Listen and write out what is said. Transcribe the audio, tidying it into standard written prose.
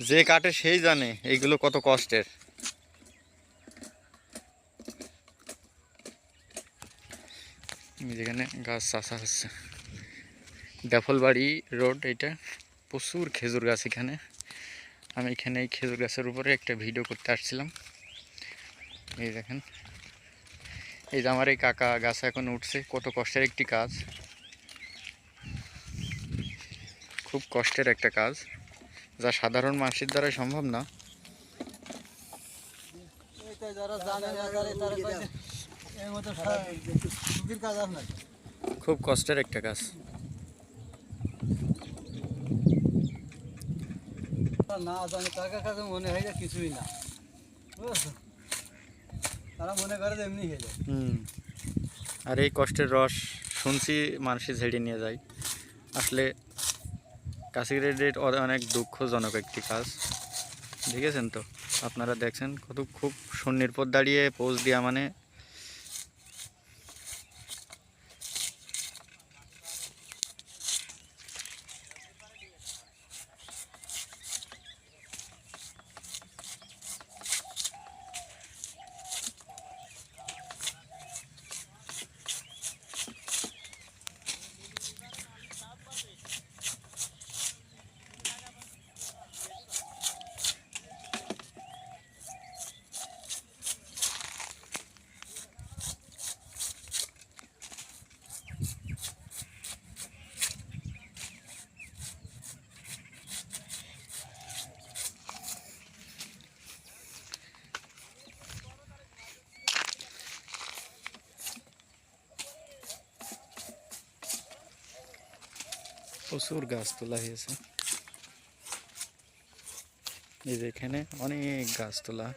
যে কাটে সেই জানে এইগুলো কত কষ্টের। যেখানে গাছ চাষা হচ্ছে, ডেফলবাড়ি রোড, এটা প্রচুর খেজুর গাছ এখানে। আমি এখানে এই খেজুর গাছের উপরে একটা ভিডিও করতে আসছিলাম। এই দেখেন, এই যে আমার এই কাকা গাছ এখন উঠছে, কত কষ্টের একটি কাজ, খুব কষ্টের একটা কাজ, যা সাধারণ মানুষের দ্বারা সম্ভব না। খুব কষ্টের একটা কাজ। না জানে তার কাছে মনে হয় যে কিছুই না, বুঝছো, তারা মনে করে এমনি হয়ে যায়। আর এই কষ্টের রস শুনছি মানুষই ঝেড়ে নিয়ে যায়। আসলে কাশিগ্রেডের অনেক দুঃখজনক একটি কাজ। দেখেছেন তো, আপনারা দেখছেন কত, খুব শূন্যের পর দাঁড়িয়ে পোজ দেওয়া মানে প্রচুর গাছ তোলা হয়েছে। এই যে এখানে অনেক গাছ তোলা।